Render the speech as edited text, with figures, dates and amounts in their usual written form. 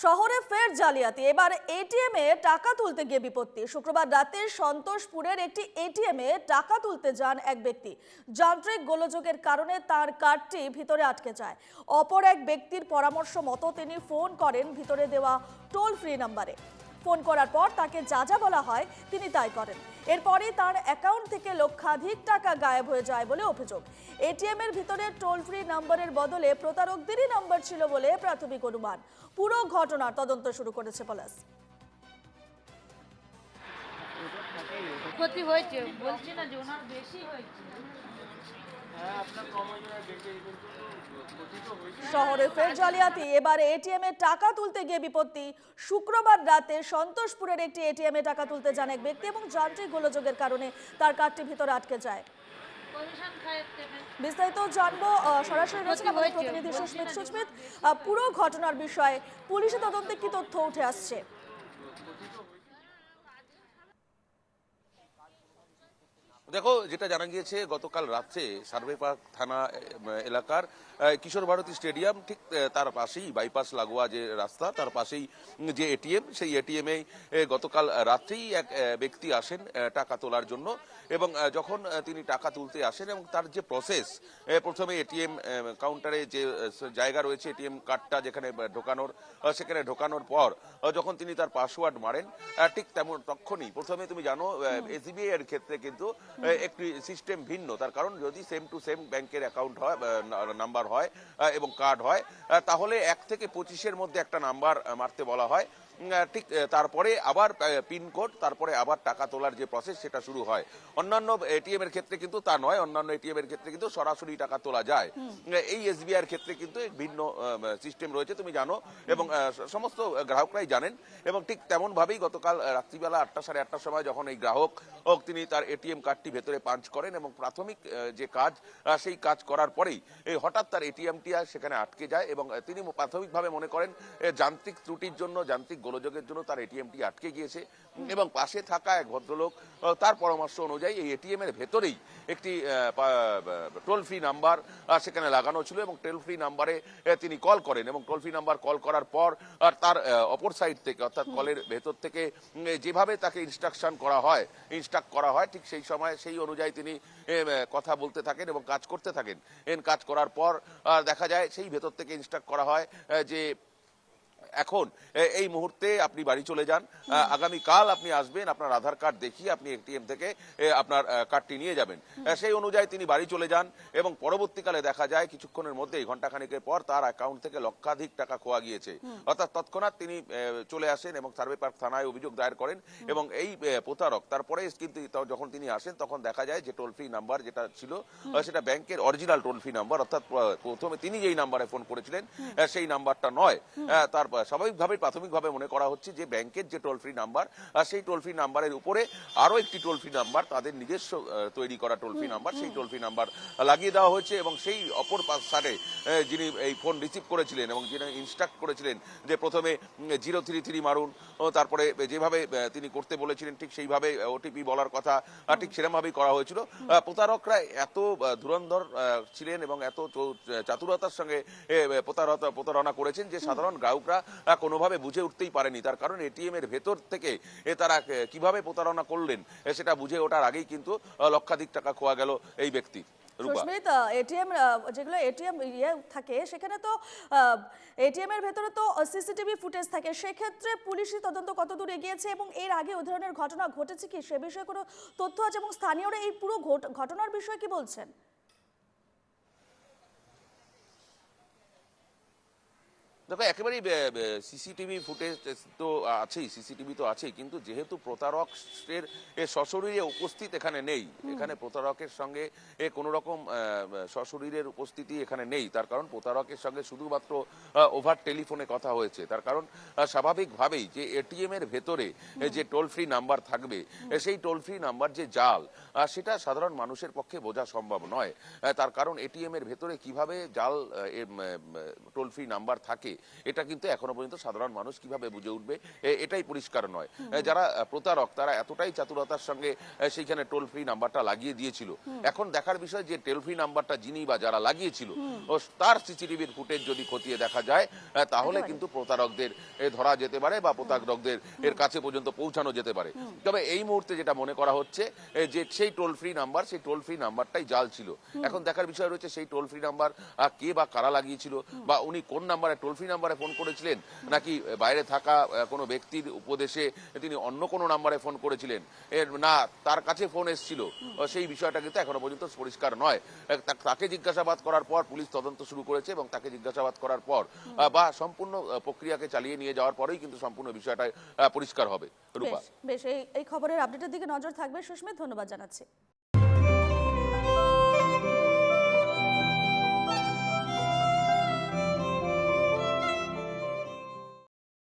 শহরে ফের জালিয়াতি। এবার এটিএম এ টাকা তুলতে গিয়ে বিপত্তি। শুক্রবার রাতে সন্তোষপুরের একটি এটিএম এ টাকা তুলতে যান এক ব্যক্তি। যান্ত্রিক গোলযোগের কারণে তার কার্ডটি ভিতরে আটকে যায়। অপর এক ব্যক্তির পরামর্শ মতো তিনি ফোন করেন ভিতরে দেওয়া টোল ফ্রি নাম্বারে। ফোন করার পর তাকে যা যা বলা হয় তিনি তাই করেন। এরপরই তার অ্যাকাউন্ট থেকে লক্ষাধিক টাকা গায়েব হয়ে যায় বলে অভিযোগ। এটিএম এর ভিতরে টোল ফ্রি নাম্বারের বদলে প্রতারকদেরই নাম্বার ছিল বলে প্রাথমিক অনুমান। পুরো ঘটনার তদন্ত শুরু করেছে পুলিশ। ক্ষতি হয়েছে, বলছি না যে ওনার বেশি হয়েছে। শহরে ফের জালিয়াতি। এবার এটিএম এ টাকা তুলতে গিয়ে বিপত্তি। শুক্রবার রাতে সন্তোষপুরের একটি এটিএম এ টাকা তুলতে যান এক ব্যক্তি এবং যান্ত্রিক গোলযোগের কারণে তার কার্ডটি ভিতরে আটকে যায়। বিস্তারিত জানবো, সরাসরি রয়েছেন আমাদের প্রতিনিধি সুস্মিত। সুস্মিত, পুরো ঘটনার বিষয়ে পুলিশের তদন্তে কি তথ্য উঠে আসছে? দেখো, যেটা জানা গিয়েছে গতকাল রাত্রে সার্ভে পার্ক থানা এলাকার কিশোর ভারতী স্টেডিয়াম ঠিক তার পাশেই বাইপাস লাগোয়া যে রাস্তা, তার পাশেই যে এটিএম, সেই এটিএমে গতকাল রাত্রেই এক ব্যক্তি আসেন টাকা তোলার জন্য। এবং যখন তিনি টাকা তুলতে আসেন এবং তার যে প্রসেস, প্রথমে এটিএম কাউন্টারে যে জায়গা রয়েছে এটিএম কার্ডটা যেখানে ঢোকানোর, সেখানে ঢোকানোর পর যখন তিনি তার পাসওয়ার্ড মারেন, ঠিক তেমন তখনই প্রথমে তুমি জানো এসবিআই এর ক্ষেত্রে কিন্তু একটি সিস্টেম ভিন্ন। তার কারণ যদি সেম টু সেম ব্যাংকের অ্যাকাউন্ট হয়, নাম্বার হয় এবং কার্ড হয়, তাহলে 1 থেকে 25-এর মধ্যে একটা নাম্বার মারতে বলা হয়। ঠিক তারপরে আবার পিনকোড, তারপরে আবার টাকা তোলার যে প্রসেস সেটা শুরু হয়। অন্যান্য এটিএম এর ক্ষেত্রে কিন্তু তা নয়, অন্যান্য এটিএম এর ক্ষেত্রে কিন্তু সরাসরি টাকা তোলা যায়। এই এসবিআই এর ক্ষেত্রে কিন্তু ভিন্ন সিস্টেম রয়েছে তুমি জানো, এবং সমস্ত গ্রাহকরাই জানেন। এবং ঠিক তেমন ভাবেই গতকাল রাত্রিবেলা 8টা সাড়ে 8টার সময় যখন এই গ্রাহক তিনি তার এটিএম কার্ডটি ভেতরে পাঞ্চ করেন এবং প্রাথমিক যে কাজ, সেই কাজ করার পরেই হঠাৎ তার এটিএমটি সেখানে আটকে যায় এবং তিনি প্রাথমিকভাবে মনে করেন যান্ত্রিক ত্রুটির জন্য, যান্ত্রিক গোলযোগের জন্য তার এটিএমটি আটকে গিয়েছে। এবং পাশে থাকা এক ভদ্রলোক তার পরামর্শ অনুযায়ী এই এটিএম এর ভেতরেই একটি টোল ফ্রি নাম্বার সেখানে লাগানো ছিল এবং টোল ফ্রি নাম্বারে তিনি কল করেন এবং টোল ফ্রি নাম্বার কল করার পর তার অপর সাইড থেকে, অর্থাৎ কলের ভেতর থেকে যেভাবে তাকে ইনস্ট্রাকট করা হয় ঠিক সেই সময় সেই অনুযায়ী তিনি কথা বলতে থাকেন এবং কাজ করতে থাকেন। কাজ করার পর দেখা যায় সেই ভেতর থেকে ইনস্ট্রাক্ট করা হয় যে এখন এই মুহূর্তে আপনি বাড়ি চলে যান, আগামীকাল আপনি আসবেন, আপনার আধার কার্ড দেখিয়ে আপনি এটিএম থেকে আপনার কার্ডটি নিয়ে যাবেন। সেই অনুযায়ী তিনি বাড়ি চলে যান এবং পরবর্তীকালে দেখা যায় কিছুক্ষণের মধ্যেই, ঘন্টাখানেকের পর তার অ্যাকাউন্ট থেকে লক্ষাধিক টাকা খোয়া গিয়েছে। অর্থাৎ তৎক্ষণাৎ তিনি চলে আসেন এবং সার্ভে পার্ক থানায় অভিযোগ দায়ের করেন। এবং এই প্রতারক তারপরে কিন্তু যখন তিনি আসেন তখন দেখা যায় যে টোল ফ্রি নাম্বার যেটা ছিল সেটা ব্যাংকের অরিজিনাল টোল ফ্রি নাম্বার, অর্থাৎ প্রথমে তিনি যেই নাম্বারে ফোন করেছিলেন সেই নাম্বারটা নয়। তার স্বাভাবিকভাবে প্রাথমিকভাবে মনে করা হচ্ছে যে ব্যাংকের যে টোল ফ্রি নাম্বার, সেই টোল ফ্রি নাম্বারের উপরে আরো একটি টোল ফ্রি নাম্বার, তাদের নিজস্ব তৈরি করা টোল ফ্রি নাম্বার, সেই টোল ফ্রি নাম্বার লাগিয়ে দেওয়া হয়েছে। এবং সেই অপর সাইডে যিনি এই ফোন রিসিভ করেছিলেন এবং যিনি ইনস্ট্রাক্ট করেছিলেন যে প্রথমে 033 মারুন, তারপরে যেভাবে তিনি করতে বলেছিলেন ঠিক সেইভাবে ওটিপি বলার কথা, ঠিক সেরকমভাবেই করা হয়েছিল। প্রতারকরা এত ধুরন্ধর ছিলেন এবং এত চাতুরতার সঙ্গে প্রতারণা করেছেন যে সাধারণ গ্রাহকরা কোনোভাবে বুঝে উঠতেই পারেনি। তার কারণ এটিএম এর ভেতর থেকে তারা কিভাবে প্রতারণা করলেন সেটা বুঝে ওঠার আগেই কিন্তু লক্ষাধিক টাকা খোয়া গেল এই ব্যক্তি। সুস্মিত, এটিএম যেগুলো এটিএম থাকে সেখানে তো এটিএম এর ভেতরে তো সিসিটিভি ফুটেজ থাকে, সেক্ষেত্রে পুলিশি তদন্ত কতদূর এগিয়েছে এবং এর আগে ওই ধরনের ঘটনা ঘটেছে কি সে বিষয়ে কোনো তথ্য আছে এবং স্থানীয়রা এই পুরো ঘটনার বিষয়ে কি বলছেন? দেখো, একেবারেই সিসিটিভি ফুটেজ তো আছেই, সিসিটিভি তো আছেই, কিন্তু যেহেতু প্রতারকের সশরীরে উপস্থিত এখানে নেই, এখানে প্রতারকের সঙ্গে কোনো রকম সশরীরের উপস্থিতি এখানে নেই। তার কারণ প্রতারকের সঙ্গে শুধুমাত্র ওভার টেলিফোনে কথা হয়েছে। তার কারণ স্বাভাবিকভাবেই যে এটিএম এর ভেতরে যে টোল ফ্রি নাম্বার থাকবে, সেই টোল ফ্রি নাম্বার যে জাল, সেটা সাধারণ মানুষের পক্ষে বোঝা সম্ভব নয়। তার কারণ এটিএম এর ভেতরে কিভাবে জাল টোল ফ্রি নাম্বার থাকে এটা কিন্তু এখনো পর্যন্ত সাধারণ মানুষ কিভাবে বুঝে উঠবে এটাই পরিষ্কার নয়। যারা প্রতারক তারা এতটাই চাতুরতার সঙ্গে সেইখানে টোল ফ্রি নাম্বারটা লাগিয়ে দিয়েছিল। এখন দেখার বিষয় যে টোল ফ্রি নাম্বারটা যিনি বা যারা লাগিয়েছিল ও তার সিসিটিভির ফুটেজ যদি খতিয়ে দেখা যায় তাহলে কিন্তু প্রতারকদের ধরা যেতে পারে বা প্রতারকদের এর কাছে পর্যন্ত পৌঁছানো যেতে পারে। তবে এই মুহূর্তে যেটা মনে করা হচ্ছে যে সেই টোল ফ্রি নাম্বারটাই জাল ছিল। এখন দেখার বিষয় রয়েছে সেই টোল ফ্রি নাম্বার কে বা কারা লাগিয়েছিল, বা উনি কোন নাম্বারে টোল ফ্রি নাম্বারে ফোন করেছিলেন, নাকি বাইরে থাকা কোনো ব্যক্তির উপদেশে তিনি অন্য কোনো নাম্বারে ফোন করেছিলেন, না তার কাছে ফোন এসেছিল, সেই বিষয়টা কিন্তু এখনো পর্যন্ত পরিষ্কার নয়। তাকে জিজ্ঞাসাবাদ করার পর পুলিশ তদন্ত শুরু করেছে এবং তাকে জিজ্ঞাসাবাদ করার পর বা সম্পূর্ণ প্রক্রিয়াকে চালিয়ে নিয়ে যাওয়ার পরেই কিন্তু সম্পূর্ণ বিষয়টা পরিষ্কার হবে। রূপা, বেশ এই খবরের আপডেটের দিকে নজর থাকবে। সুস্মিত, ধন্যবাদ জানাচ্ছি।